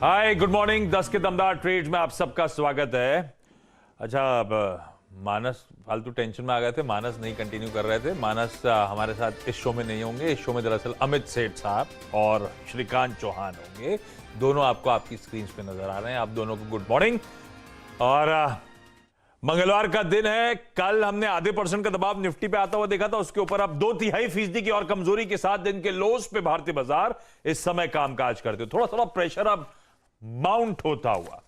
Hi good morning. 10 के दमदार trades में आप सबका स्वागत है। अच्छा, अब मानस फालतू टेंशन में आ गए थे, मानस नहीं कंटिन्यू कर रहे थे। मानस हमारे साथ इस शो में नहीं होंगे। इस शो में दरअसल अमित सेठ साहब और श्रीकांत चौहान होंगे। दोनों आपको आपकी स्क्रीन पे नजर आ रहे हैं। आप दोनों को गुड मॉर्निंग। और मंगलवार का दिन है। कल हमने आधे % का दबाव निफ्टी पे आता हुआ देखा था, उसके ऊपर अब 2/3% की और कमजोरी के साथ दिन के लोस पे भारतीय बाजार इस समय कामकाज करते। थोड़ा थोड़ा प्रेशर अब माउंट होता हुआ,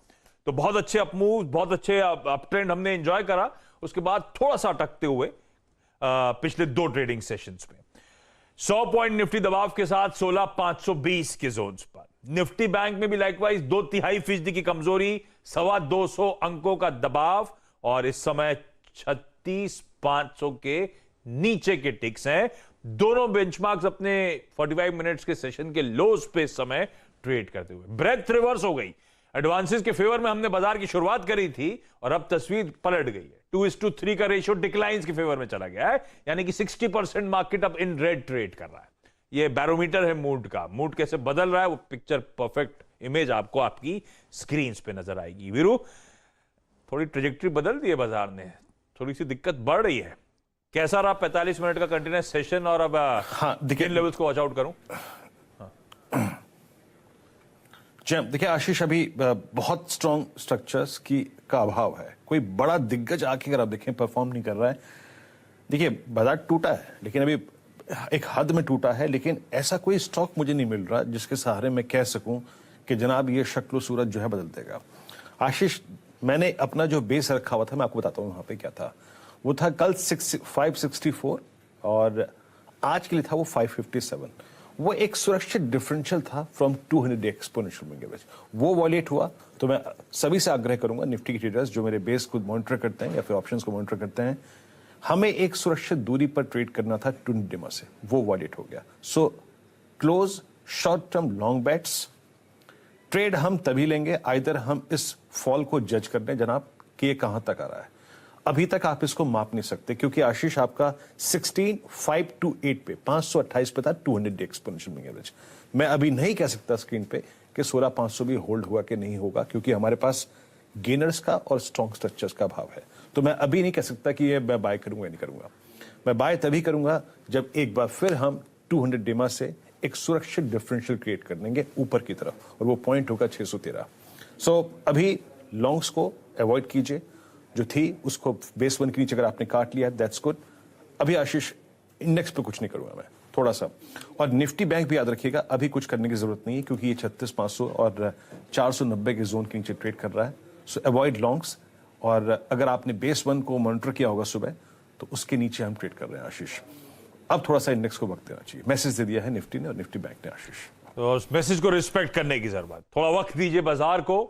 तो बहुत अच्छे अपमूव, बहुत अच्छे अप ट्रेंड हमने एंजॉय करा। उसके बाद थोड़ा सा अटकते हुए पिछले 2 ट्रेडिंग सेशंस में 100 पॉइंट निफ्टी दबाव के साथ 16,520 के जोन्स पर। निफ्टी बैंक में भी लाइकवाइज 2/3% की कमजोरी, 225 अंकों का दबाव और इस समय 36,500 के नीचे के टिक्स हैं। दोनों बेंचमार्क्स अपने 45 मिनट्स के सेशन के लोस पे इस समय ट्रेड करते हुए। ब्रेथ रिवर्स हो गई। एडवांसेस के फेवर में हमने बाजार की शुरुआत करी थी और अब तस्वीर पलट गई है। 2:3 का रेशियो डिक्लाइंस के फेवर में चला गया है, यानी कि 60% मार्केट अब इन रेड ट्रेड कर रहा है। ये बैरोमीटर है मूड का। मूड कैसे बदल रहा है वो पिक्चर, परफेक्ट इमेज आपको आपकी स्क्रीन पे नजर आएगी। वीरू, थोड़ी ट्रेजेक्ट्री बदल दी है बाजार ने, थोड़ी सी दिक्कत बढ़ रही है। कैसा रहा 45 मिनट का कंटिन्यूस सेशन? और अब किन लेवल्स को वॉच आउट करूं? देखिए आशीष, अभी बहुत स्ट्रॉन्ग स्ट्रक्चर्स का अभाव है। कोई बड़ा दिग्गज आके अगर आप देखें परफॉर्म नहीं कर रहा है। देखिए बाजार टूटा है, लेकिन अभी एक हद में टूटा है, लेकिन ऐसा कोई स्टॉक मुझे नहीं मिल रहा जिसके सहारे मैं कह सकूं कि जनाब ये शक्ल सूरत जो है बदल देगा। आशीष, मैंने अपना जो बेस रखा हुआ था, मैं आपको बताता हूँ वहां पे क्या था। वो था कल 564 और आज के लिए था वो 557। वो एक सुरक्षित डिफरेंशियल था from 200 day exponential moving average. वो वॉलेट हुआ तो मैं सभी से आग्रह करूंगा, निफ्टी के ट्रेडर्स जो मेरे बेस को मॉनिटर करते हैं या फिर ऑप्शंस को मॉनिटर करते हैं, हमें एक सुरक्षित दूरी पर ट्रेड करना था 20 डिमा से। वो वॉलेट हो गया। So close short term long bats trade हम तभी लेंगे आइदर हम इस फॉल को जज कर लें जनाब कि ये कहां तक आ रहा है। अभी तक आप इसको माप नहीं सकते, क्योंकि आशीष आपका 16,528 पे 528 पे था 200 डे एक्सपोनेंशियल मूविंग एवरेज। मैं अभी नहीं कह सकता स्क्रीन पे कि 16,500 भी होल्ड हुआ कि नहीं होगा, क्योंकि हमारे पास गेनर्स का और स्ट्रॉन्ग स्ट्रक्चर्स का अभाव है। तो मैं अभी नहीं कह सकता कि ये मैं बाय करूंगा या नहीं करूंगा। मैं बाय तभी करूंगा जब एक बार फिर हम 200 डिमा से एक सुरक्षित डिफरेंशियल क्रिएट कर देंगे ऊपर की तरफ, और वो पॉइंट होगा 613। सो अभी लॉन्ग्स को अवॉइड कीजिए। जो थी उसको बेस 1 के नीचे अगर आपने काट लिया दैट्स गुड। अभी आशीष इंडेक्स पे कुछ नहीं करूंगा मैं, थोड़ा सा। और निफ्टी बैंक भी याद रखिएगा, अभी कुछ करने की जरूरत नहीं है, क्योंकि ये 36,500 और 490 के जोन के नीचे ट्रेड कर रहा है। सो अवॉइड लॉन्ग्स। और अगर आपने बेस 1 को मॉनिटर किया होगा सुबह, तो उसके नीचे हम ट्रेड कर रहे हैं आशीष। अब थोड़ा सा इंडेक्स को वक्त देना चाहिए। मैसेज दे दिया है निफ्टी ने और निफ्टी बैंक ने आशीष। तो उस मैसेज को रिस्पेक्ट करने की जरूरत, थोड़ा वक्त दीजिए बाजार को।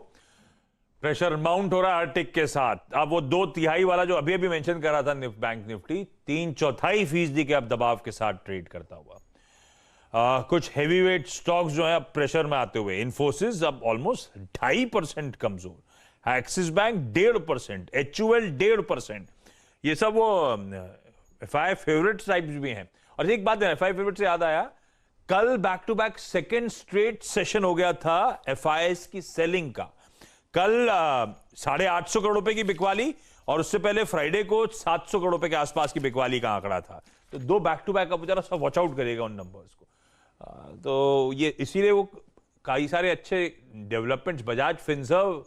प्रेशर माउंट हो रहा है हर टिक के साथ। अब वो 2/3 वाला जो अभी मेंशन करा था बैंक निफ्टी, 3/4% के अब दबाव के साथ ट्रेड करता हुआ। कुछ हेवीवेट स्टॉक्स जो है अब प्रेशर में आते हुए, इन्फोसिस अब ऑलमोस्ट 2.5% कमजोर, एक्सिस बैंक 1.5%, HUL 1.5%। ये सब वो FI फेवरेट टाइप्स भी हैं। और एक बात है, FI फेवरेट से याद आया, कल back to back second straight session हो गया था FIs की सेलिंग का। कल 850 करोड़ रुपए की बिकवाली और उससे पहले फ्राइडे को 700 करोड़ रुपए के आसपास की बिकवाली का आंकड़ा था। तो 2 बैक टू बैक अब जरा सब वॉच आउट करेगा उन नंबर्स को। तो ये इसीलिए वो कई सारे अच्छे डेवलपमेंट्स, बजाज फिनसर्व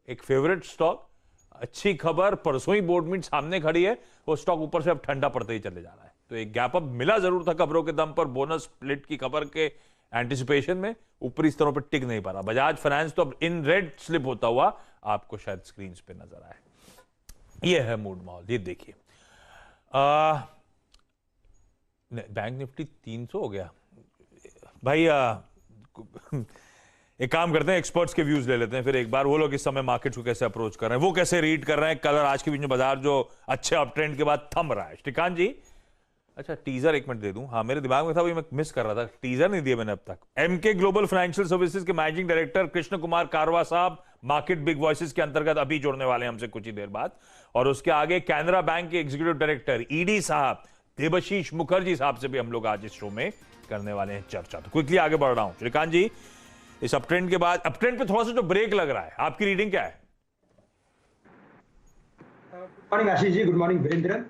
एक फेवरेट स्टॉक, अच्छी खबर, परसों ही बोर्ड मीट सामने खड़ी है, वो स्टॉक ऊपर से अब ठंडा पड़ते ही चले जा रहा है। तो एक गैप अप मिला जरूर था खबरों के दम पर, बोनस स्प्लिट की खबर के एंटिसिपेशन में, ऊपरी स्तरों पर टिक नहीं पा रहा। बजाज फाइनेंस तो अब इन रेड स्लिप होता हुआ आपको शायद स्क्रीन पे नजर आए। ये है मूड माहौल, ये देखिए। बैंक निफ्टी 300 हो गया भाई। एक काम करते हैं, एक्सपर्ट्स के व्यूज ले लेते हैं फिर एक बार। वो लोग इस समय मार्केट को कैसे अप्रोच कर रहे हैं, वो कैसे रीड कर रहे हैं। कल और आज के बीच में बाजार जो अच्छे अप ट्रेंड के बाद थम रहा है। श्रीकांत जी, अच्छा टीजर 1 मिनट दे दूं। हाँ, मेरे दिमाग में था, मैं मिस कर रहा था, टीजर नहीं दिया मैंने अब तक। एमके ग्लोबल फाइनेंशियल सर्विसेज के मैनेजिंग डायरेक्टर कृष्ण कुमार कारवा साहब मार्केट बिग वॉइसेस के अंतर्गत अभी जुड़ने वाले हैं हमसे कुछ ही देर बाद। और उसके आगे कैनरा बैंक के एग्जीक्यूटिव डायरेक्टर ईडी साहब देबशीष मुखर्जी साहब से भी हम लोग आज इस शो में करने वाले हैं चर्चा। तो क्विकली आगे बढ़ रहा हूं। श्रीकांत जी, इस अपट्रेंड के बाद अपट्रेंड पे थोड़ा सा जो ब्रेक लग रहा है, आपकी रीडिंग क्या है? Good morning Ashish ji, good morning Virendra.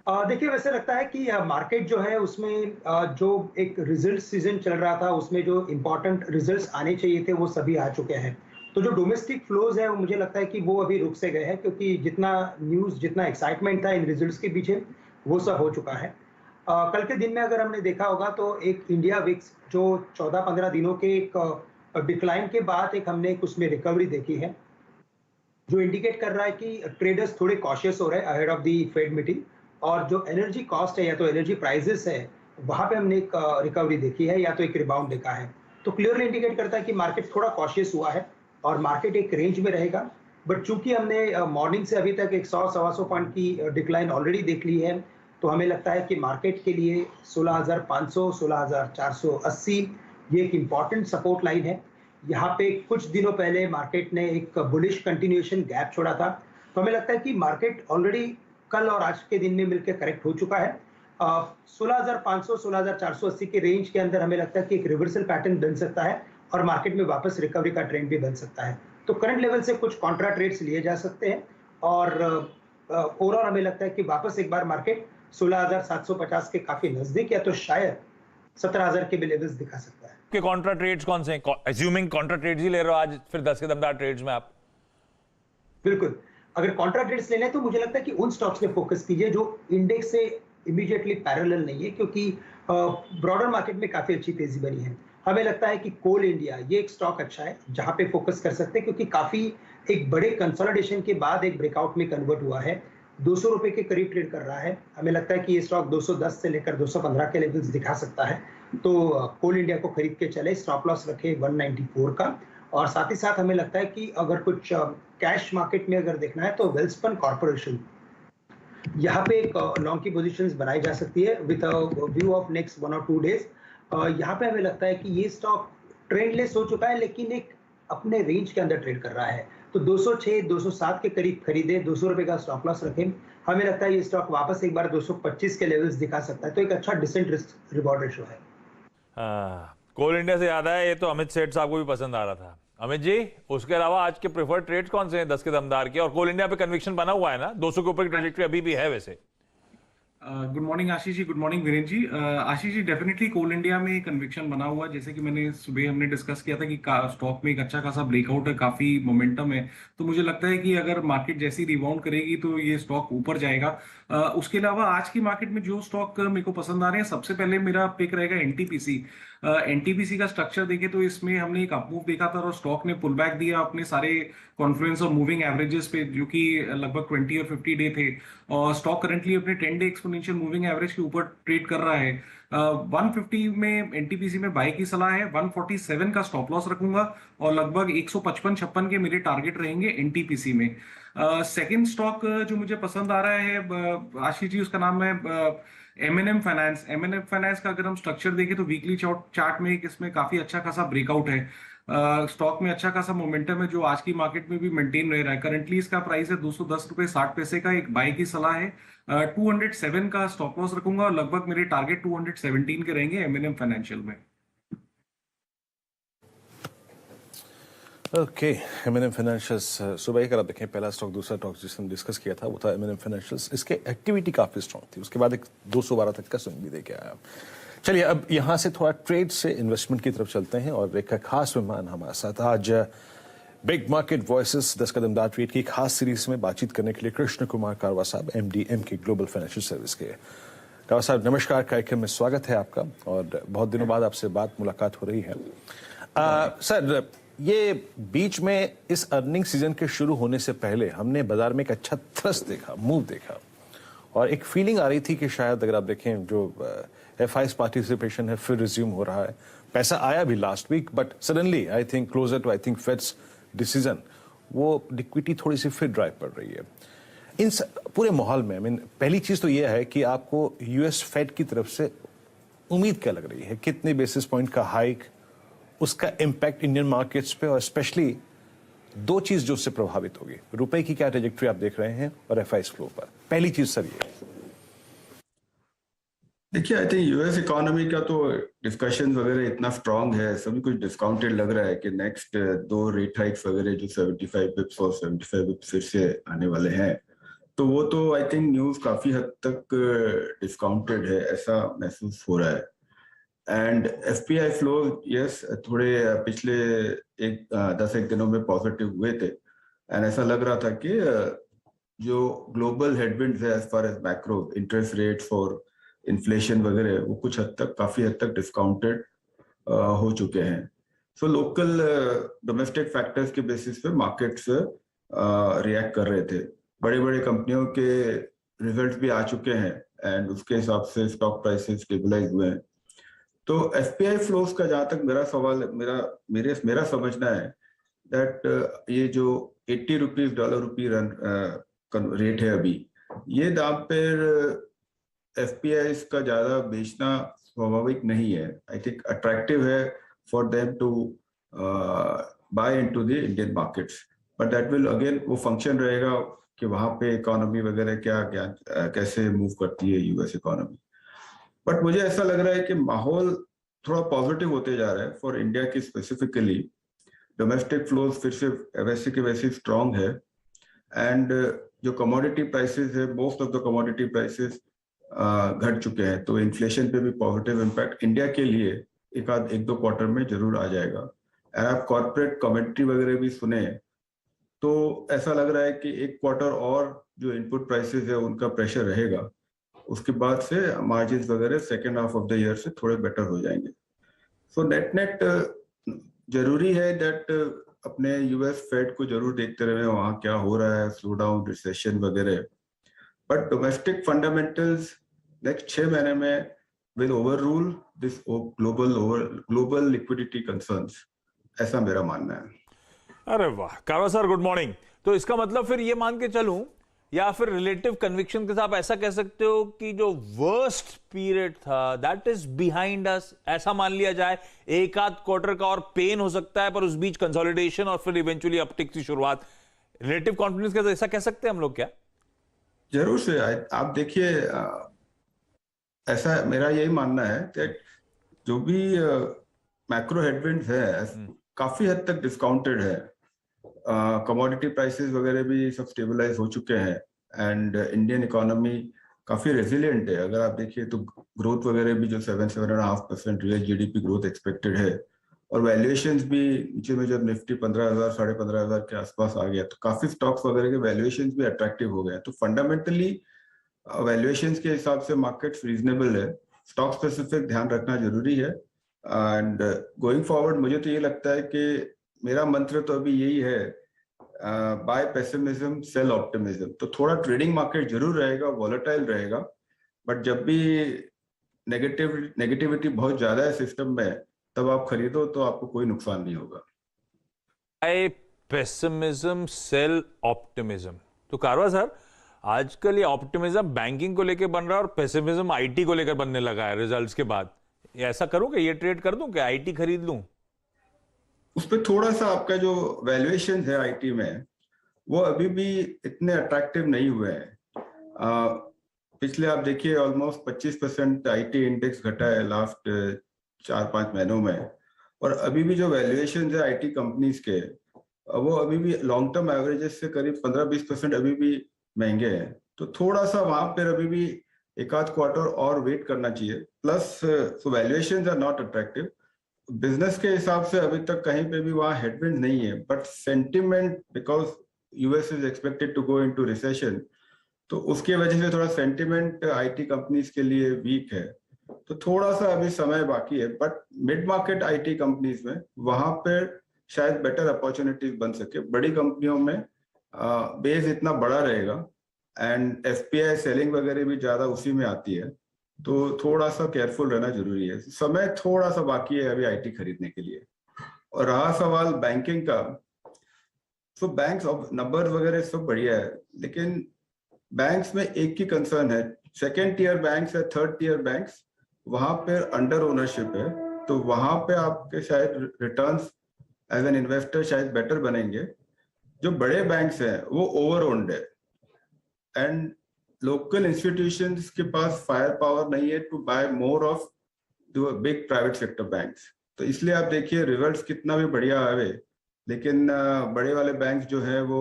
देखिए, वैसे लगता है कि मार्केट जो है उसमें जो एक रिजल्ट सीजन चल रहा था उसमें जो इंपॉर्टेंट रिजल्ट्स आने चाहिए थे वो सभी आ चुके हैं। तो जो डोमेस्टिक फ्लोज है वो मुझे लगता है कि वो अभी रुक से गए हैं, क्योंकि जितना न्यूज़, जितना एक्साइटमेंट था इन रिजल्ट्स के पीछे वो सब हो चुका है। कल के दिन में अगर हमने देखा होगा तो एक इंडिया विक्स जो 14-15 दिनों के एक डिक्लाइन के बाद एक हमने एक उसमें रिकवरी देखी है, जो इंडिकेट कर रहा है कि ट्रेडर्स थोड़े कॉशियस हो रहे हैं ahead of the Fed meeting. और जो एनर्जी कॉस्ट है या तो एनर्जी प्राइसेस है, वहां पे हमने एक रिकवरी देखी है या तो एक रिबाउंड देखा है। तो क्लियरली इंडिकेट करता है कि मार्केट थोड़ा कॉशियस हुआ है और मार्केट एक रेंज में रहेगा। बट चूंकि हमने मॉर्निंग से अभी तक एक 100-125 पॉइंट की डिक्लाइन ऑलरेडी देख ली है, तो हमें लगता है कि मार्केट के लिए 16,500, 16,480 ये एक इम्पॉर्टेंट सपोर्ट लाइन है। यहाँ पे कुछ दिनों पहले मार्केट ने एक बुलिश कंटिन्यूएशन गैप छोड़ा था, तो हमें लगता है कि मार्केट ऑलरेडी कल और आज के दिन में मिलकर करेक्ट हो चुका है। 16,500, 16,480 के रेंज के अंदर हमें लगता है कि एक रिवर्सल पैटर्न बन सकता है और मार्केट में वापस रिकवरी का ट्रेंड भी बन सकता है। तो करंट लेवल से कुछ कॉन्ट्रा ट्रेड्स लिए जा सकते हैं और ओवरऑल हमें लगता है कि वापस एक बार मार्केट 16,750 के काफी नजदीक या तो शायद 17,000 के भी लेवल्स दिखा सकता है। के कॉन्ट्रा ट्रेड्स कौन से हैं? एज्यूमिंग कॉन्ट्रा ट्रेड्स ही ले रहे हो आज फिर 10 के दमदार ट्रेड्स में आप? बिल्कुल, अगर कॉन्ट्रा ट्रेड्स लेने हैं तो मुझे लगता है कि उन स्टॉक्स में फोकस कीजिए जो इंडेक्स से इमीडिएटली पैरेलल नहीं है, क्योंकि ब्रॉडर मार्केट में काफी अच्छी तेजी बनी है। हमें लगता है कि कोल इंडिया ये एक स्टॉक अच्छा है जहां पे फोकस कर सकते हैं, क्योंकि काफी एक बड़े कंसोलिडेशन के बाद एक ब्रेकआउट में कन्वर्ट हुआ है। 200 रुपए के करीब ट्रेड कर रहा है। हमें लगता है कि ये स्टॉक 210 से लेकर 215 के लेवल्स दिखा सकता है। तो कोल इंडिया को खरीद के चले, स्टॉप लॉस रखे 194 का। और साथ ही साथ हमें लगता है कि अगर कुछ कैश मार्केट में अगर देखना है तो वेल्सपन कॉर्पोरेशन, यहाँ पे एक लॉन्ग की पोजीशंस बनाई जा सकती है विद व्यू ऑफ नेक्स्ट 1 और 2 डेज। यहाँ पे हमें लगता है कि ये स्टॉक ट्रेंडलेस हो चुका है, लेकिन एक अपने रेंज के अंदर ट्रेड कर रहा है। तो 206, 207 के करीब खरीदे, 200 रुपए का स्टॉप लॉस रखें। हमें लगता है ये स्टॉक वापस एक बार 225 के लेवल्स दिखा सकता है। तो एक अच्छा डिसेंट रिस्क रिवॉर्ड रेशियो है। कोल इंडिया से याद आया, ये तो अमित सेठ साहब को भी पसंद आ रहा था। अमित जी, उसके अलावा आज के प्रेफर्ड ट्रेड्स कौन से हैं 10 के दमदार के? और कोल इंडिया पे कन्विक्शन बना हुआ है ना? 200 के ऊपर की ट्रेजेक्टरी अभी भी है वैसे। Good morning Ashish ji, good morning Virendra ji. Ashish ji, definitely कोल इंडिया में कन्विक्शन बना हुआ है। जैसे कि मैंने सुबह हमने डिस्कस किया था कि स्टॉक में एक अच्छा खासा ब्रेकआउट है, काफी मोमेंटम है। तो मुझे लगता है कि अगर मार्केट जैसी रिबाउंड करेगी तो ये स्टॉक ऊपर जाएगा। उसके अलावा आज की मार्केट में जो स्टॉक मेरे को पसंद आ रहे हैं, सबसे पहले मेरा पिक रहेगा एनटीपीसी। एनटीपीसी का स्ट्रक्चर देखें तो इसमें हमने एक अपमूव देखा था और स्टॉक ने पुल बैक दिया अपने सारे कॉन्फ्लुएंस और मूविंग एवरेजेस पे, जो कि लगभग 20 और 50 डे थे। और स्टॉक करंटली अपने 10 डे एक्सपोनेंशियल मूविंग एवरेज के ऊपर ट्रेड कर रहा है। 150 में एनटीपीसी में बाय की सलाह है। 147 का स्टॉप लॉस रखूंगा और लगभग 155-56 के मेरे टारगेट रहेंगे एनटीपीसी में। सेकंड स्टॉक जो मुझे पसंद आ रहा है आशीष जी, उसका नाम है एमएनएम फाइनेंस। एमएनएम फाइनेंस का अगर हम स्ट्रक्चर देखें तो वीकली चार्ट में इसमें काफी अच्छा खासा ब्रेकआउट है। स्टॉक में अच्छा खासा मोमेंटम है जो आज की मार्केट में भी मेंटेन रह रहा है। करंटली इसका प्राइस है 210 रुपए 60 पैसे का। एक बाय की सलाह है। 207 का स्टॉप लॉस रखूंगा और लगभग मेरे टारगेट 217 के रहेंगे एमएनएम फाइनेंशियल में। ओके, एमएनएम फाइनेंशियल्स सुबह ही अगर आप देखें, पहला स्टॉक, दूसरा स्टॉक जिसने हम डिस्कस किया था वो था एमएनएम फाइनेंशियल्स। इसके एक्टिविटी काफी स्ट्रॉन्ग थी, उसके बाद एक 212 तक का स्विंग भी देके आया। चलिए अब यहाँ से थोड़ा ट्रेड से इन्वेस्टमेंट की तरफ चलते हैं और एक खास मेहमान हमारे साथ आज बिग मार्केट वॉइसेस 10 का दमदार ट्रेड की खास सीरीज में बातचीत करने के लिए कृष्ण कुमार कारवा साहब, एमडी के ग्लोबल फाइनेंशियल सर्विस के। कारवा साहब नमस्कार, कार्यक्रम में स्वागत है आपका और बहुत दिनों बाद आपसे मुलाकात हो रही है। सर, ये बीच में इस अर्निंग सीजन के शुरू होने से पहले हमने बाजार में एक अच्छा थ्रस्ट देखा, मूव देखा और एक फीलिंग आ रही थी कि शायद अगर आप देखें जो एफआईएस पार्टिसिपेशन है फिर रिज्यूम हो रहा है। पैसा आया भी last week, but suddenly I think closer to Fed's decision वो लिक्विडिटी थोड़ी सी फिर ड्राइव पड़ रही है। इन पूरे माहौल में पहली चीज तो यह है कि आपको यूएस फेड की तरफ से उम्मीद क्या लग रही है? कितने बेसिस पॉइंट का हाइक, उसका इम्पैक्ट इंडियन मार्केट्स पे और स्पेशली दो चीज जो उससे प्रभावित होगी, रुपए की क्या ट्रेजेक्टरी आप देख रहे हैं और एफआईएस फ्लो पर। पहली चीज सर ये। देखिए, आई थिंक यूएस इकोनॉमी का तो डिस्कशन वगैरह इतना स्ट्रांग है, सभी कुछ डिस्काउंटेड लग रहा है कि नेक्स्ट दो रेट हाइक्स वगैरह जो 75 बिप्स और 75 बिप्स फिर से आने वाले हैं, तो वो तो आई थिंक न्यूज काफी हद तक डिस्काउंटेड है, ऐसा महसूस हो रहा है। एंड एफपीआई फ्लो यस थोड़े पिछले 10 एक दिनों में पॉजिटिव हुए थे, एंड ऐसा लग रहा था कि जो ग्लोबल हेडविंड्स है as far as macro interest rates और इन्फ्लेशन वगैरह, वो कुछ हद तक काफी हद तक डिस्काउंटेड हो चुके हैं। सो लोकल डोमेस्टिक फैक्टर्स के बेसिस पे मार्केट्स रिएक्ट कर रहे थे। बड़े बड़े कंपनियों के रिजल्ट्स भी आ चुके हैं एंड उसके हिसाब से स्टॉक प्राइसेस स्टेबलाइज हुए हैं। तो एफपीआई फ्लोज का जहां तक मेरा सवाल मेरा समझना है दैट ये जो 80 rupees dollar rupee run rate है अभी, ये दाम पर एफपीआई का ज्यादा बेचना स्वाभाविक नहीं है। आई थिंक अट्रैक्टिव है for them to buy into the Indian markets, but that will again वो फंक्शन रहेगा कि वहां पे इकोनॉमी वगैरह क्या क्या कैसे मूव करती है यूएस इकोनॉमी। बट मुझे ऐसा लग रहा है कि माहौल थोड़ा पॉजिटिव होते जा रहा है फॉर इंडिया की स्पेसिफिकली। डोमेस्टिक फ्लोज फिर से वैसे के वैसे स्ट्रांग है, एंड जो कमोडिटी प्राइसेस है, most of the commodity prices घट चुके हैं, तो इन्फ्लेशन पे भी पॉजिटिव इम्पैक्ट इंडिया के लिए एक दो क्वार्टर में जरूर आ जाएगा। और आप कॉर्पोरेट कमेंट्री वगैरह भी सुने तो ऐसा लग रहा है कि एक क्वार्टर और जो इनपुट प्राइसेस है उनका प्रेशर रहेगा, उसके बाद से मार्जिन वगैरह second half of the year से थोड़े बेटर हो जाएंगे। सो नेट नेट जरूरी है दैट अपने यूएस फेड को जरूर देखते रहे वहां क्या हो रहा है, स्लो डाउन, रिसेशन वगैरह। बट डोमेस्टिक फंडामेंटल्स नेक्स्ट 6 महीने में will overrule this global liquidity concerns, ऐसा मेरा मानना है। अरे वाह कारवा सर, गुड मॉर्निंग। तो इसका मतलब फिर ये मान के चलूं या फिर रिलेटिव कन्विक्शन के साथ ऐसा कह सकते हो कि जो वर्स्ट पीरियड था दैट इज बिहाइंड अस, ऐसा मान लिया जाए? एक आध क्वार्टर का और पेन हो सकता है, पर उस बीच कंसोलिडेशन और फिर इवेंचुअली अपटिक की शुरुआत, रिलेटिव कॉन्फिडेंस के साथ ऐसा कह सकते हैं हम लोग क्या? जरूर से आप देखिए, ऐसा मेरा यही मानना है कि जो भी मैक्रो हेडविंड्स है काफी हद तक डिस्काउंटेड है। कमोडिटी प्राइसेस वगैरह भी सब स्टेबलाइज हो चुके हैं, एंड इंडियन इकोनॉमी काफी रेजिलिएंट है। अगर आप देखिए तो ग्रोथ वगैरह भी जो 7.5% रियल जीडीपी ग्रोथ एक्सपेक्टेड है, और वैल्यूएशंस भी नीचे में जब निफ्टी 15,000 15,500 के आसपास आ गया तो काफी स्टॉक्स वगैरह के वैल्यूएशंस भी अट्रैक्टिव हो गए। तो फंडामेंटली वैल्यूएशंस के हिसाब से मार्केट्स रीजनेबल है। स्टॉक स्पेसिफिक ध्यान रखना जरूरी है, एंड गोइंग फॉरवर्ड मुझे तो ये लगता है कि मेरा मंत्र तो अभी यही है, बाय पेसिमिज्म सेल ऑप्टिमिज्म। तो थोड़ा ट्रेडिंग मार्केट जरूर रहेगा, वॉलेटाइल रहेगा, बट जब भी नेगेटिविटी बहुत ज्यादा है सिस्टम में, तब आप खरीदो तो आपको कोई नुकसान नहीं होगा। Buy pessimism sell optimism. तो कारवा सर, आजकल ये ऑप्टिमिज्म बैंकिंग को लेकर बन रहा है और पेसिमिज्म आईटी को लेकर बनने लगा है रिजल्ट्स के बाद। ऐसा करूं कि ये ट्रेड कर दूं कि आईटी खरीद लूं? उस पर थोड़ा सा आपका जो वैल्यूएशन है आईटी में, वो अभी भी इतने अट्रैक्टिव नहीं हुए हैं। पिछले आप देखिए ऑलमोस्ट 25% आईटी इंडेक्स घटा है लास्ट 4-5 महीनों में, और अभी भी जो वैल्यूएशन है आईटी कंपनीज के, वो अभी भी लॉन्ग टर्म एवरेजेस से करीब 15-20% अभी भी महंगे हैं। तो थोड़ा सा वहां पर अभी भी एक आध क्वार्टर और वेट करना चाहिए। Plus valuations are not attractive. Business के हिसाब से अभी तक कहीं पे भी वहां हेडविंड नहीं है, but sentiment, because US is expected to go into recession, तो उसके वजह से थोड़ा सेंटिमेंट आईटी कंपनीज के लिए वीक है। तो थोड़ा सा अभी समय बाकी है, but mid market IT companies में वहां पर शायद बेटर अपॉर्चुनिटीज बन सके। बड़ी कंपनियों में बेस इतना बड़ा रहेगा, एंड एफपीआई सेलिंग वगैरह भी ज्यादा उसी में आती है, तो थोड़ा सा केयरफुल रहना जरूरी है। समय थोड़ा सा बाकी है अभी आईटी खरीदने के लिए। और रहा सवाल बैंकिंग का, तो बैंक्स ऑफ नंबर वगैरह सब बढ़िया है, लेकिन बैंक्स में एक ही कंसर्न है, सेकेंड टियर बैंक्स या थर्ड टियर बैंक्स, वहां पर अंडर ओनरशिप है। तो वहां पे आपके शायद रिटर्न्स एज एन इन्वेस्टर शायद बेटर बनेंगे। जो बड़े बैंक्स हैं वो ओवर ओन्ड है, एंड लोकल इंस्टीट्यूशंस के पास फायर पावर नहीं है to buy more of the big private sector banks. तो इसलिए आप देखिए रिजल्ट्स कितना भी बढ़िया आवे, लेकिन बड़े वाले बैंक्स जो है वो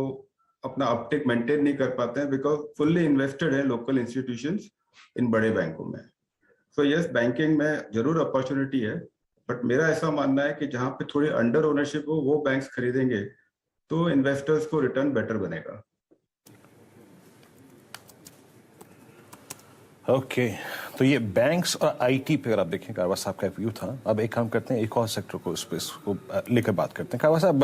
अपना अपटेक मेंटेन नहीं कर पाते हैं बिकॉज फुल्ली इन्वेस्टेड है लोकल इंस्टीट्यूशंस इन बड़े बैंकों में। सो यस, बैंकिंग में जरूर अपॉर्चुनिटी है, बट मेरा ऐसा मानना है कि जहां पे थोड़ी अंडर ओनरशिप हो वो बैंक्स खरीदेंगे तो इन्वेस्टर्स को रिटर्न बेटर बनेगा। ओके तो ये बैंक्स और आईटी पे अगर आप देखें, कारवा साहब का व्यू था। अब एक काम करते हैं, एक और सेक्टर को स्पेस को लेकर बात करते हैं। कारवा साहब,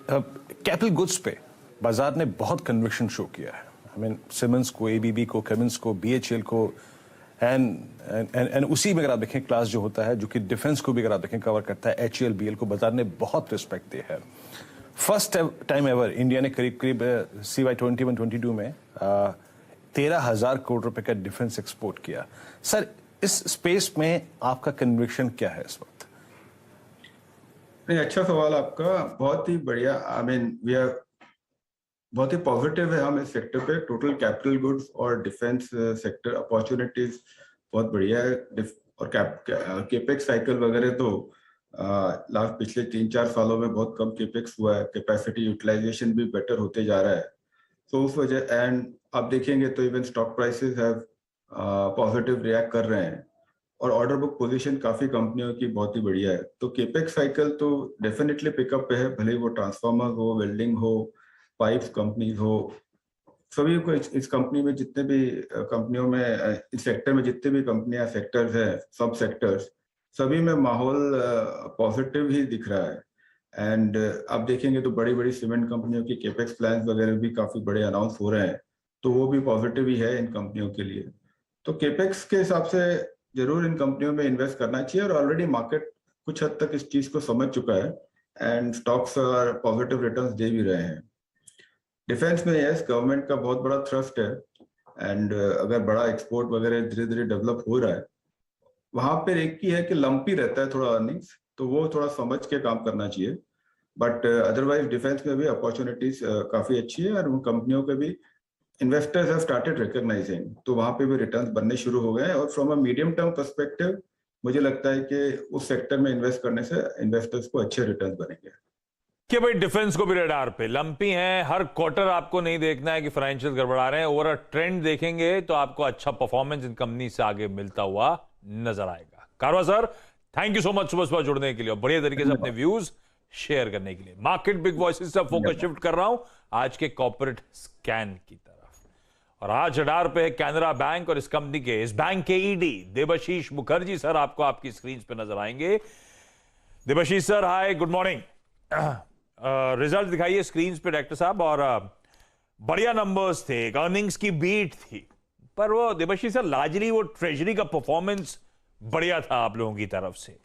कैपिटल गुड्स पे बाजार ने बहुत कन्विक्शन शो किया है। आई मीन सिमंस को, एबीबी को, केमिंस को, बीएचईएल को एंड उसी में अगर आप देखें क्लास जो होता है जो कि डिफेंस को भी अगर आप देखें कवर करता है, एचईएल, बीएल को बाजार ने बहुत रिस्पेक्ट दी है। फर्स्ट टाइम एवर इंडिया ने करीब करीब CY 21-22 में 13,000 करोड़ रुपए का डिफेंस एक्सपोर्ट किया। सर, इस स्पेस में आपका कन्विक्शन क्या है इस वक्त? नहीं, अच्छा सवाल आपका, बहुत ही बढ़िया। आई मीन वी आर बहुत ही पॉजिटिव है हम इस सेक्टर पे। टोटल कैपिटल गुड्स और डिफेंस सेक्टर अपॉर्चुनिटीज बहुत बढ़िया है। और केपेक्स साइकिल वगैरह तो लास्ट पिछले 3-4 सालों में बहुत कम केपेक्स हुआ है। कैपेसिटी यूटिलाइजेशन भी बेटर होते जा रहा है। तो उस वजह एंड आप देखेंगे तो even stock prices have positive react कर रहे हैं और ऑर्डर बुक पोजीशन काफी कंपनियों की बहुत ही बढ़िया है। तो केपेक्स साइकिल तो डेफिनेटली पिकअप पे है, भले ही वो ट्रांसफार्मर हो, वेल्डिंग हो, पाइप्स कंपनीज हो, सभी को इस कंपनी में जितने भी कंपनियों में इस सेक्टर में जितने भी कंपनियां सेक्टर्स है, सब सेक्टर्स, सभी में माहौल पॉजिटिव ही दिख रहा है। एंड आप देखेंगे तो बड़ी बड़ी सीमेंट कंपनियों की केपेक्स प्लान्स वगैरह भी काफी बड़े अनाउंस हो रहे हैं, तो वो भी पॉजिटिव ही है इन कंपनियों के लिए। तो केपेक्स के हिसाब से जरूर इन कंपनियों में इन्वेस्ट करना चाहिए और ऑलरेडी मार्केट कुछ हद तक इस चीज को समझ चुका है एंड स्टॉक्स और पॉजिटिव रिटर्न्स दे भी रहे हैं। डिफेंस में यस, गवर्नमेंट का बहुत बड़ा थ्रस्ट है एंड अगर बड़ा एक्सपोर्ट वगैरह धीरे धीरे डेवलप हो रहा है, वहां पर एक ही है कि लंपी रहता है थोड़ा अर्निंग्स, तो वो थोड़ा समझ के काम करना चाहिए। बट अदरवाइज डिफेंस में भी अपॉर्चुनिटीज काफी अच्छी है और उन कंपनियों के भी इन्वेस्टर्स हैव स्टार्टेड रिकॉग्नाइजिंग, तो वहां पे भी रिटर्न्स बनने शुरू हो गए हैं। और from a medium term perspective मुझे लगता है कि उस सेक्टर में इन्वेस्ट करने से इन्वेस्टर्स को अच्छे रिटर्न्स बनेंगे। कि भाई डिफेंस को भी रडार पे लंपी हैं, हर क्वार्टर आपको नहीं देखना है कि फाइनेंशियल गड़बड़ा रहे हैं, ओवर ट्रेंड देखेंगे तो आपको अच्छा परफॉर्मेंस इन कंपनी से आगे मिलता हुआ नजर आएगा। कारवा sir, thank you so much सुबह सुबह जुड़ने के लिए और बढ़िया तरीके से अपने व्यूज शेयर करने के लिए। मार्केट बिग वॉइसेस से फोकस शिफ्ट कर रहा हूं आज के कॉर्पोरेट स्कैन की तरफ, और आज रडार पे है कैनरा बैंक और इस कंपनी के, इस बैंक के ईडी देबाशीष मुखर्जी सर आपको आपकी स्क्रीन पे नजर आएंगे। देबाशीष सर, हाय, गुड मॉर्निंग। रिजल्ट दिखाइए स्क्रीन पे डायरेक्टर साहब। और बढ़िया नंबर्स थे, अर्निंग्स की बीट थी, पर वो देबाशीष सर लार्जली वो ट्रेजरी का परफॉर्मेंस बढ़िया था आप लोगों की तरफ से,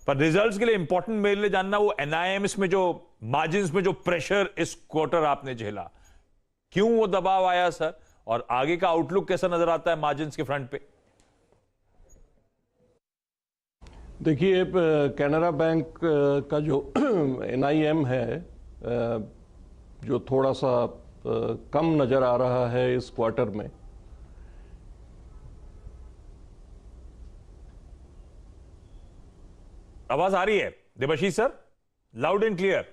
पर रिजल्ट्स के लिए इंपॉर्टेंट मेरे लिए जानना वो एनआईएम्स में जो मार्जिन्स में जो प्रेशर इस क्वार्टर आपने झेला, क्यों वो दबाव आया सर, और आगे का आउटलुक कैसा नजर आता है मार्जिन्स के फ्रंट पे? देखिए, कैनरा बैंक का जो एनआईएम है जो थोड़ा सा कम नजर आ रहा है इस क्वार्टर में, आवाज आ रही है Debashish sir? Loud and clear.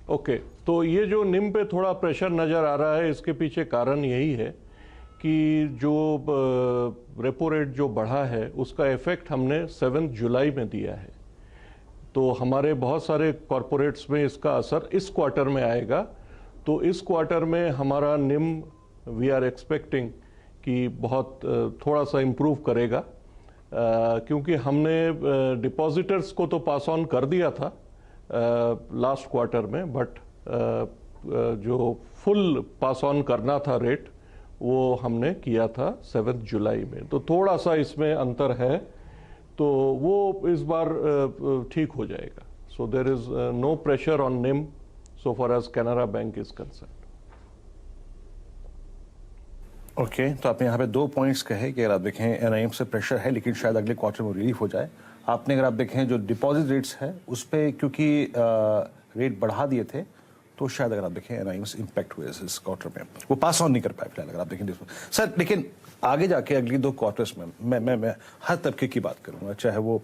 Okay, तो ये जो निम पे थोड़ा प्रेशर नजर आ रहा है, इसके पीछे कारण यही है कि जो रेपो रेट जो बढ़ा है उसका इफेक्ट हमने 7 जुलाई में दिया है, तो हमारे बहुत सारे कॉरपोरेट्स में इसका असर इस क्वार्टर में आएगा। तो इस क्वार्टर में हमारा निम वी आर एक्सपेक्टिंग कि बहुत थोड़ा सा इम्प्रूव करेगा, क्योंकि हमने डिपॉजिटर्स को तो पास ऑन कर दिया था लास्ट क्वार्टर में, बट जो फुल पास ऑन करना था रेट वो हमने किया था 7 जुलाई में, तो थोड़ा सा इसमें अंतर है, तो वो इस बार ठीक हो जाएगा। So there is no pressure on NIM so far as Canara Bank is concern. Okay, तो आपने यहाँ पे 2 पॉइंट्स कहे कि अगर आप देखें एनआईएम से प्रेशर है लेकिन शायद अगले क्वार्टर में रिलीफ हो जाए। आपने अगर आप देखें जो डिपॉजिट रेट्स है उस पर क्योंकि रेट बढ़ा दिए थे तो शायद अगर आप देखें एनआईएम्स इंपैक्ट हुए इस क्वार्टर में, वो पास ऑन नहीं कर पाए फिलहाल अगर आप देखें सर। लेकिन आगे जाके अगली 2 क्वार्टर्स में मैं हर तबके की बात करूंगा, चाहे वो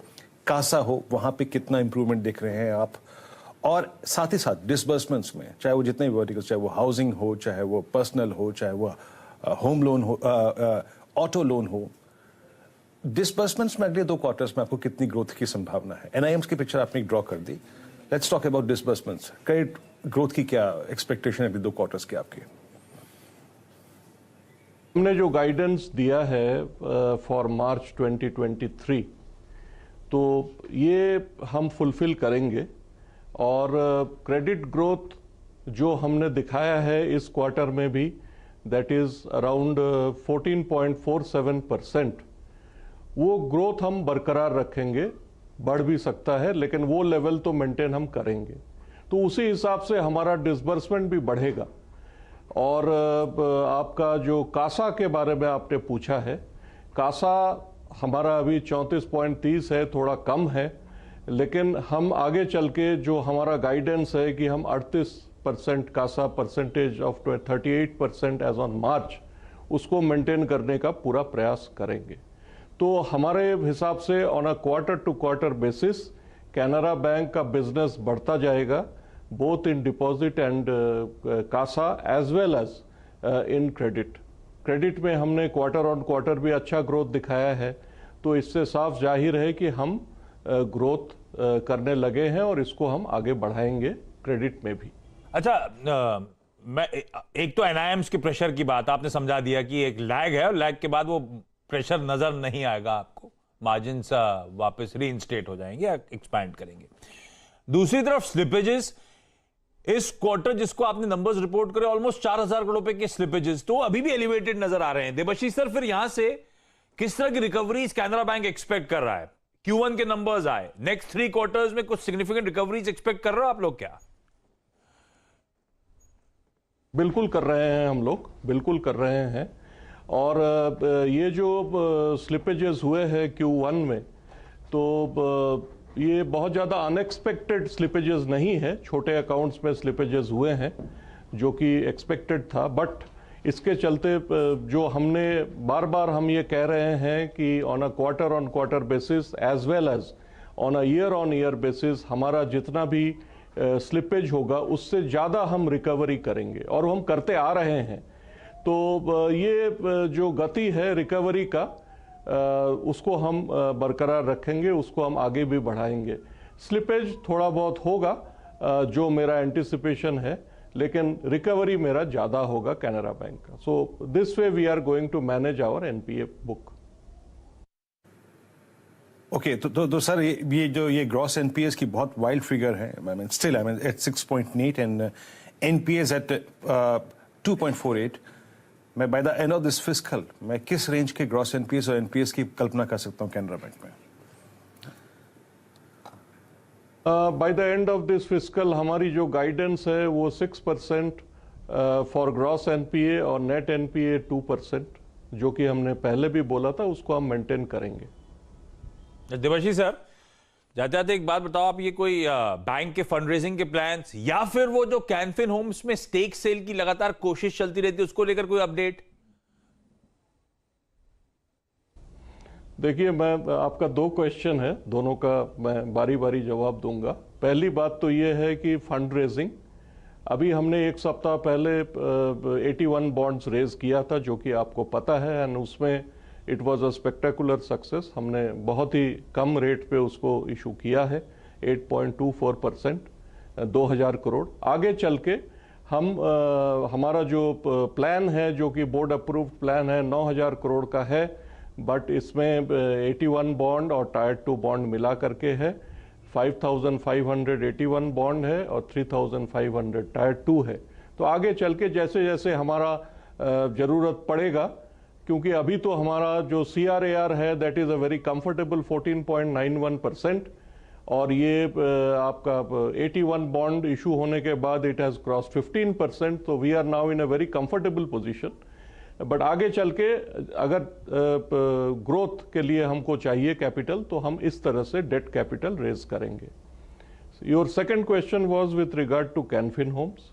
कासा हो, वहां पे कितना इंप्रूवमेंट देख रहे हैं आप, और साथ ही साथ डिसबर्समेंट्स में, चाहे वो जितने भी वर्टिकल्स, चाहे वो हाउसिंग हो, चाहे वो पर्सनल हो, चाहे वो होम लोन हो, ऑटो लोन हो, डिसबर्समेंट्स में अगले 2 क्वार्टर्स में आपको कितनी ग्रोथ की संभावना है? एनआईएम्स की पिक्चर आपने ड्रॉ कर दी, let's talk about disbursements. Credit growth की क्या एक्सपेक्टेशन है अगले 2 क्वार्टर्स की आपकी? हमने जो गाइडेंस दिया है फॉर मार्च 2023, तो ये हम फुलफिल करेंगे, और क्रेडिट ग्रोथ जो हमने दिखाया है इस क्वार्टर में भी, दैट इज अराउंड 14.47%, वो ग्रोथ हम बरकरार रखेंगे। बढ़ भी सकता है, लेकिन वो लेवल तो मेंटेन हम करेंगे। तो उसी हिसाब से हमारा डिसबर्समेंट भी बढ़ेगा। और आपका जो कासा के बारे में आपने पूछा है, कासा हमारा अभी 34.30 है, थोड़ा कम है, लेकिन हम आगे चल के जो हमारा गाइडेंस है कि हम 38% CASA percentage of 38% as on March, उसको मेंटेन करने का पूरा प्रयास करेंगे। तो हमारे हिसाब से on a quarter to quarter basis Canara Bank का बिजनेस बढ़ता जाएगा, both in deposit and CASA as well as in credit. Credit में हमने क्वार्टर ऑन क्वार्टर भी अच्छा ग्रोथ दिखाया है, तो इससे साफ जाहिर है कि हम ग्रोथ करने लगे हैं और इसको हम आगे बढ़ाएंगे क्रेडिट में भी। अच्छा, मैं एक तो एनआईएम्स के प्रेशर की बात आपने समझा दिया कि एक लैग है, और लैग के बाद वो प्रेशर नजर नहीं आएगा आपको, मार्जिन वापस रीइंस्टेट हो जाएंगे, एक्सपैंड करेंगे। दूसरी तरफ स्लिपेजेस इस क्वार्टर, जिसको आपने नंबर्स रिपोर्ट करे, ऑलमोस्ट 4000 करोड़ रुपए के स्लिपेजेस तो अभी भी एलिवेटेड नजर आ रहे हैं। देबशीष सर, फिर यहां से किस तरह की रिकवरीज कैनरा बैंक एक्सपेक्ट कर रहा है? Q1 के नंबर्स आए, नेक्स्ट 3 क्वार्टर्स में कुछ सिग्निफिकेंट रिकवरीज एक्सपेक्ट कर रहे हो आप लोग क्या? बिल्कुल कर रहे हैं, हम लोग बिल्कुल कर रहे हैं। और ये जो स्लिपेजेस हुए हैं Q1 में, तो ये बहुत ज़्यादा अनएक्सपेक्टेड स्लिपेजेस नहीं है। छोटे अकाउंट्स में स्लिपेजेस हुए हैं जो कि एक्सपेक्टेड था, बट इसके चलते जो हमने बार बार हम ये कह रहे हैं कि on a quarter basis as well as on a year basis हमारा जितना भी स्लिपेज होगा उससे ज़्यादा हम रिकवरी करेंगे, और हम करते आ रहे हैं। तो ये जो गति है रिकवरी का, उसको हम बरकरार रखेंगे, उसको हम आगे भी बढ़ाएंगे। स्लिपेज थोड़ा बहुत होगा जो मेरा एंटिसिपेशन है, लेकिन रिकवरी मेरा ज़्यादा होगा कैनरा बैंक का। So this way we are going to manage our NPA book. Okay, तो सर ये ग्रॉस एनपीएस की बहुत वाइल्ड फिगर है। I mean still at 6.8 and NPS at 2.48। मैं by the end of this fiscal मैं किस रेंज के gross NPS और एनपीएस की कल्पना कर सकता हूं कैनरा बैंक में? Bye the end of this fiscal हमारी जो गाइडेंस है वो 6% फॉर ग्रॉस एनपीए और नेट एनपीए 2%, जो कि हमने पहले भी बोला था, उसको हम मेंटेन करेंगे। देबशीष सर, जाते जाते एक बात बताओ, आप ये कोई बैंक के फंड रेजिंग के प्लान्स या फिर वो जो कैनफिन होम्स में स्टेक सेल की लगातार कोशिश चलती रहती है, उसको लेकर कोई अपडेट? देखिए, मैं आपका 2 क्वेश्चन है, दोनों का मैं बारी बारी जवाब दूंगा। पहली बात तो ये है कि फंड रेजिंग, अभी हमने 1 सप्ताह पहले 81 बॉन्ड्स रेज किया था, जो कि आपको पता है, एंड उसमें it was a spectacular success. हमने बहुत ही कम रेट पे उसको इशू किया है, 8.24%, 2000 करोड़। आगे चल के हम हमारा जो प्लान है, जो कि बोर्ड अप्रूव्ड प्लान है, 9000 करोड़ का है, बट इसमें 81 बॉन्ड और टायर 2 बॉन्ड मिला करके है। 5581 बॉन्ड है और 3500 टायर 2 है। तो आगे चल के जैसे जैसे हमारा ज़रूरत पड़ेगा, क्योंकि अभी तो हमारा जो CRAR है that is a very comfortable 14.91%, और ये आपका 81 बॉन्ड इशू होने के बाद इट हैज़ क्रॉस 15%, तो we are now in a very comfortable position. But आगे चल के अगर ग्रोथ के लिए हमको चाहिए कैपिटल, तो हम इस तरह से डेट कैपिटल रेज करेंगे। Your second question was with regard to Canfin Homes.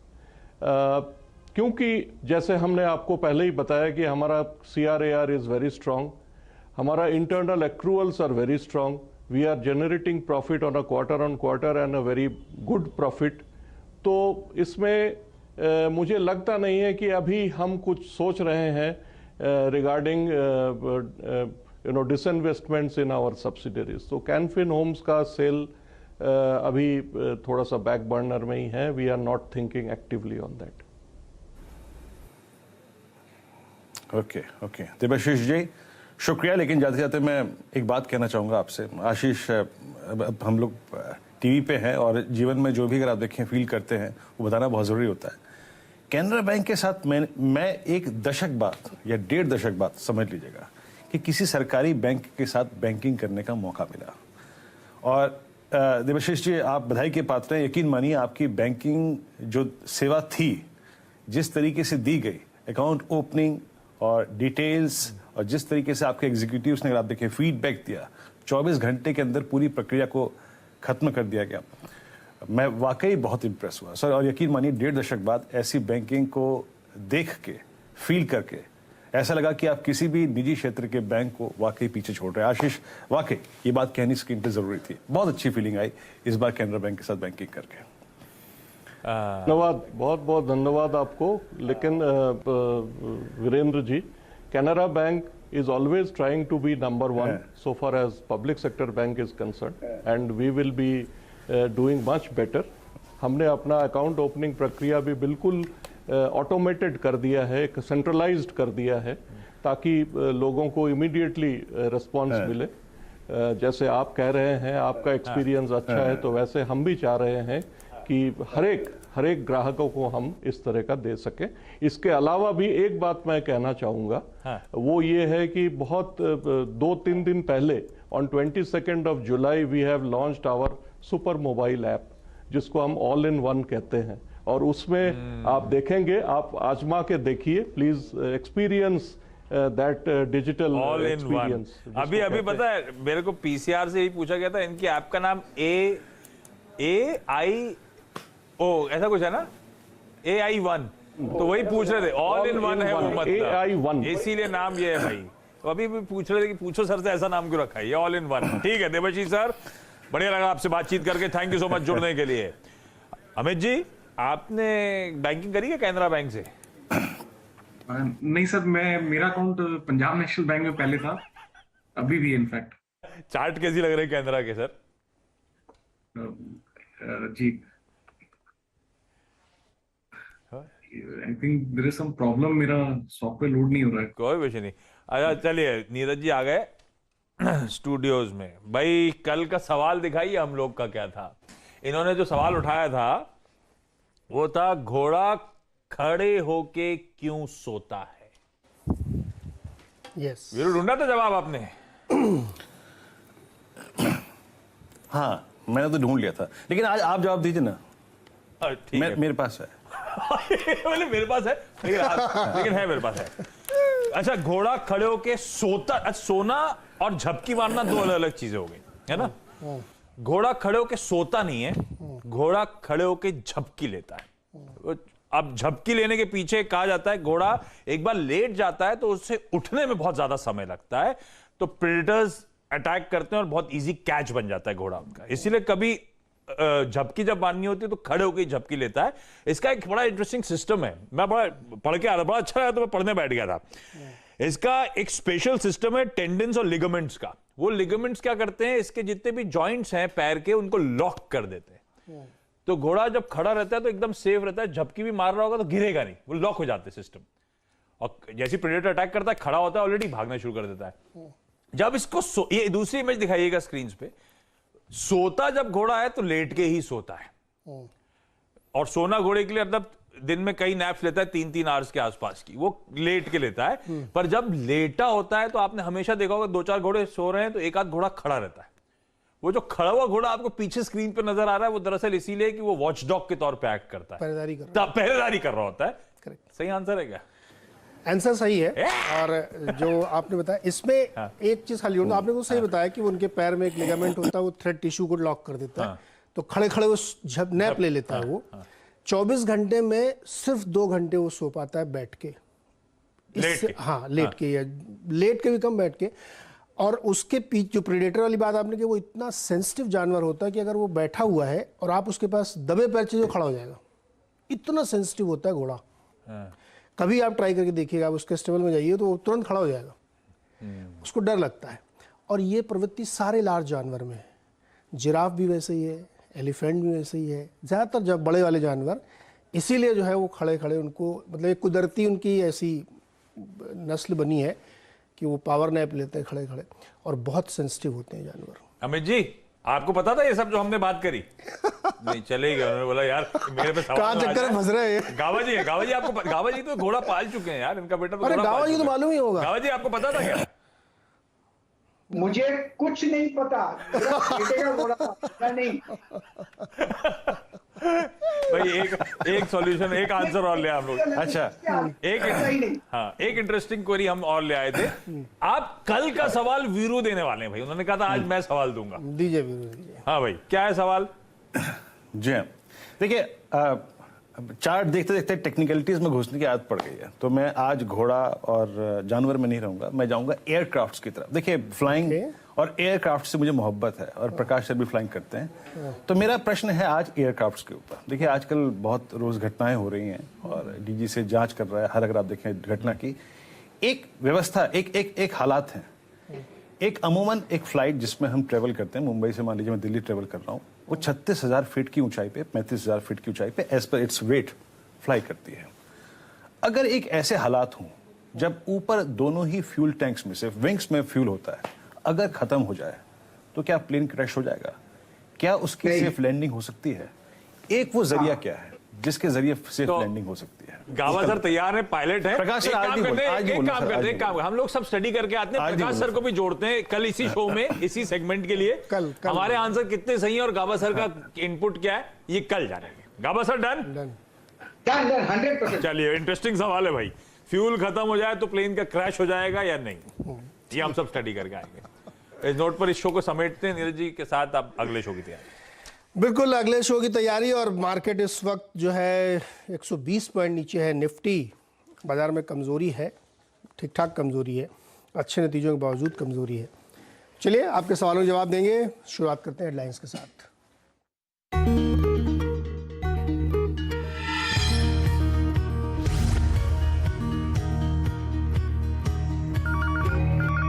क्योंकि जैसे हमने आपको पहले ही बताया कि हमारा CRAR इज़ वेरी स्ट्रांग, हमारा internal accruals are very strong, we are generating profit on on quarter and a very good profit. तो इसमें मुझे लगता नहीं है कि अभी हम कुछ सोच रहे हैं रिगार्डिंग डिसइन्वेस्टमेंट्स इन आवर सब्सिडरीज। तो कैनफिन होम्स का सेल अभी थोड़ा सा बैक बर्नर में ही है, we are not thinking actively on that. Okay Debashish ji शुक्रिया। लेकिन जाते जाते मैं एक बात कहना चाहूँगा आपसे। आशीष, अब हम लोग टीवी पे हैं और जीवन में जो भी अगर आप देखें फील करते हैं वो बताना बहुत ज़रूरी होता है। कैनरा बैंक के साथ मैं एक दशक बाद या 1.5 दशक बाद समझ लीजिएगा कि किसी सरकारी बैंक के साथ बैंकिंग करने का मौका मिला। और देबाशीष जी, आप बधाई के पात्र हैं। यकीन मानिए आपकी बैंकिंग जो सेवा थी, जिस तरीके से दी गई, अकाउंट ओपनिंग और डिटेल्स, और जिस तरीके से आपके एग्जीक्यूटिव्स ने अगर आप देखें फीडबैक दिया, 24 घंटे के अंदर पूरी प्रक्रिया को खत्म कर दिया गया। मैं वाकई बहुत इंप्रेस हुआ सर। और यकीन मानिए 1.5 दशक बाद ऐसी बैंकिंग को देख के, फील करके ऐसा लगा कि आप किसी भी निजी क्षेत्र के बैंक को वाकई पीछे छोड़ रहे हैं। आशीष, वाकई ये बात कहनी स्क्रीन पे जरूरी थी। बहुत अच्छी फीलिंग आई इस बार कैनरा बैंक के साथ बैंकिंग करके। धन्यवाद, बहुत बहुत धन्यवाद आपको। लेकिन Virendra ji, Canara Bank is always trying to be number one so far as public sector bank is concerned, and we will be doing much better. हमने अपना अकाउंट ओपनिंग प्रक्रिया भी बिल्कुल ऑटोमेटेड कर दिया है, सेंट्रलाइज्ड कर दिया है, ताकि लोगों को इमीडिएटली रिस्पॉन्स मिले। जैसे आप कह रहे हैं आपका एक्सपीरियंस अच्छा है, तो वैसे हम भी चाह रहे हैं कि हर एक ग्राहकों को हम इस तरह का दे सकें। इसके अलावा भी एक बात मैं कहना चाहूँगा, वो ये है कि बहुत 2-3 दिन पहले on 22 July we have launched our super mobile app, जिसको हम ऑल इन वन कहते हैं। और उसमें आप देखेंगे, आप आजमा के देखिए please, experience that digital all in one. अभी पता है मेरे को PCR से ही पूछा गया था, इनकी ऐप का नाम AI ऐसा कुछ है ना, AI1, तो वही पूछ रहे थे। ऑल इन वन है वो, मतलब AI1, इसीलिए नाम ये है भाई। तो अभी भी पूछ रहे थे कि पूछो सर से ऐसा नाम क्यों रखा है, ये ऑल इन वन। ठीक है देबाशीष सर, बढ़िया लगा आपसे बातचीत करके, थैंक यू सो मच जुड़ने के लिए। अमित जी, आपने बैंकिंग करी है कैनरा बैंक से? नहीं सर, मेरा अकाउंट पंजाब नेशनल बैंक में पहले था, अभी भी इनफैक्ट। चार्ट कैसी लग रही है कैनरा के सर? जी, I think there is some problem, मेरा सॉफ्टवेयर लोड नहीं हो रहा है। कोई विषय नहीं। अच्छा चलिए, नीरज जी आ गए स्टूडियोज में। भाई कल का सवाल दिखाइए हम लोग का क्या था। इन्होंने जो सवाल उठाया था वो था, घोड़ा खड़े होके क्यों सोता है? यस, वीरू ढूंढा था जवाब आपने? हाँ, मैंने तो ढूंढ लिया था, लेकिन आज आप जवाब दीजिए ना। ठीक है, मेरे पास है। बोले मेरे पास है, लेकिन है मेरे पास है। अच्छा, घोड़ा खड़े होके सोता, अच्छा सोना और झपकी मारना दो अलग अलग चीजें हो गई, है ना? घोड़ा खड़े होके सोता नहीं है, घोड़ा खड़े होके झपकी लेता है। अब झपकी लेने के पीछे कहा जाता है, घोड़ा एक बार लेट जाता है तो उससे उठने में बहुत ज्यादा समय लगता है, तो प्रेडेटर्स अटैक करते हैं और बहुत इजी कैच बन जाता है घोड़ा उनका। इसीलिए कभी झपकी जब मारनी होती है तो खड़े होकर झपकी लेता है। इसका एक बड़ा इंटरेस्टिंग सिस्टम है, मैं बड़ा पढ़ के आ रहा, बड़ा अच्छा लगा तो मैं पढ़ने बैठ गया था। इसका एक स्पेशल सिस्टम है टेंडन्स और लिगामेंट्स का। वो लिगामेंट्स क्या करते हैं, इसके जितने भी जॉइंट्स हैं पैर के, उनको लॉक कर देते हैं। तो घोड़ा जब खड़ा रहता है तो एकदम सेफ रहता है, झपकी भी मार रहा होगा तो गिरेगा नहीं, वो लॉक हो जाते हैं सिस्टम। और जैसे प्रेडेटर अटैक करता है, खड़ा होता है ऑलरेडी, भागना शुरू कर देता है। जब इसको ये दूसरी इमेज दिखाइएगा स्क्रीन पे, सोता जब घोड़ा है तो लेट के ही सोता है। और सोना घोड़े के लिए मतलब दिन में कई नैप्स लेता है, 3-3 आवर्स के आसपास की, वो लेट के लेता है। पर जब लेटा होता है तो आपने हमेशा देखा होगा 2-4 घोड़े सो रहे हैं तो एक आध घोड़ा खड़ा रहता है। वो जो खड़ा हुआ घोड़ा आपको पीछे स्क्रीन पर नजर आ रहा है, वो दरअसल इसीलिए कि वो वॉचडॉग के तौर पे एक्ट करता है, पहरेदारी कर रहा होता है। करेक्ट, सही आंसर है क्या? आंसर सही है। और जो आपने बताया इसमें एक चीज खाली जोड़ना, आपने तो सही बताया कि उनके पैर में एक लिगामेंट होता है, वो थ्रेड टिश्यू को लॉक कर देता है, तो खड़े खड़े वो नैप ले लेता है वो। 24 घंटे में सिर्फ 2 घंटे वो सो पाता है बैठ के। लेट के? हाँ, लेट के, या लेट के भी कम, बैठ के। और उसके पीछे जो प्रेडेटर वाली बात आपने की, वो इतना सेंसिटिव जानवर होता है कि अगर वो बैठा हुआ है और आप उसके पास दबे पैर चीज़ खड़ा हो जाएगा, इतना सेंसिटिव होता है घोड़ा। कभी आप ट्राई करके देखिएगा, आप उसके स्टेबल में जाइए तो वो तुरंत खड़ा हो जाएगा, उसको डर लगता है। और ये प्रवृत्ति सारे लार्ज जानवर में है। जिराफ भी वैसे ही है, एलिफेंट भी वैसे ही है, ज़्यादातर जब बड़े वाले जानवर, इसीलिए जो है वो खड़े खड़े उनको, मतलब एक कुदरती उनकी ऐसी नस्ल बनी है कि वो पावर नैप लेते हैं खड़े खड़े, और बहुत सेंसिटिव होते हैं जानवर। अमित जी, आपको पता था ये सब जो हमने बात करी? नहीं, चले गए। उन्होंने बोला यार मेरे पे कहाँ चक्कर में फंस रहे हैं। गावा जी है, गावा जी आपको, गावा जी तो घोड़ा पाल चुके हैं यार, इनका बेटा तो अरे घोड़ा गावा पाल जी तो चुका है। मालूम ही होगा। गावा जी आपको पता था क्या? मुझे कुछ नहीं पता, मेरा बेटे का घोड़ा पता नहीं। भाई एक सॉल्यूशन, एक आंसर और ले हम लोग। अच्छा, एक इंटरेस्टिंग क्वेरी हम और ले आए थे। आप कल का सवाल वीरू देने वाले हैं भाई, उन्होंने कहा था आज मैं सवाल दूंगा। दीजिए वीरू, दीजिए। हाँ भाई, क्या है सवाल? जी हाँ, देखिए चार्ट देखते देखते टेक्निकलिटीज में घुसने की आदत पड़ गई है, तो मैं आज घोड़ा और जानवर में नहीं रहूंगा, मैं जाऊंगा एयरक्राफ्ट्स की तरफ। देखिए फ्लाइंग और एयरक्राफ्ट से मुझे मोहब्बत है, और प्रकाश सर भी फ्लाइंग करते हैं, तो मेरा प्रश्न है आज एयरक्राफ्ट्स के ऊपर। देखिए आजकल बहुत रोज घटनाएं हो रही हैं और डीजी से जांच कर रहा है हर, अगर आप देखें घटना की एक व्यवस्था, एक हालात हैं। एक अमूमन एक फ्लाइट जिसमें हम ट्रेवल करते हैं, मुंबई से मान लीजिए मैं दिल्ली ट्रेवल कर रहा हूँ, वो 36,000 फीट की ऊंचाई पे, 35,000 फीट की ऊंचाई पे as per its weight fly करती है। अगर एक ऐसे हालात हों जब ऊपर दोनों ही फ्यूल टैंक्स में से विंग्स में फ्यूल होता है, अगर खत्म हो जाए तो क्या प्लेन क्रैश हो जाएगा? क्या उसकी सेफ लैंडिंग हो सकती है? एक वो जरिया क्या है जिसके जरिए सेफ लैंडिंग हो सकती है? गावा सर तैयार है, पायलट है। प्रकाश सर एक आज काम नहीं करते हैं, बोल- आज नहीं एक बोलना काम सर, करते आज हैं, एक काम, हम लोग सब स्टडी करके आते हैं, आज नहीं प्रकाश बोलना सर को भी जोड़ते हैं कल इसी शो में, इसी सेगमेंट के लिए। कल हमारे आंसर कितने सही हैं और गावा सर का इनपुट क्या है, ये कल जानेंगे। गावा सर डन? डन। 100%। चलिए, इंटरेस्टिंग सवाल है भाई। फ्यूल खत्म हो जाए तो प्लेन का क्रैश हो जाएगा या नहीं, ये हम सब स्टडी करके आएंगे। इस नोट पर इस शो को समेटते हैं नीरज जी के साथ, अब अगले शो की तैयारी। बिल्कुल, अगले शो की तैयारी। और मार्केट इस वक्त जो है 120 पॉइंट नीचे है, निफ्टी बाजार में कमजोरी है, ठीक ठाक कमजोरी है, अच्छे नतीजों के बावजूद कमजोरी है। चलिए आपके सवालों के जवाब देंगे, शुरुआत करते हैं हेडलाइंस के साथ।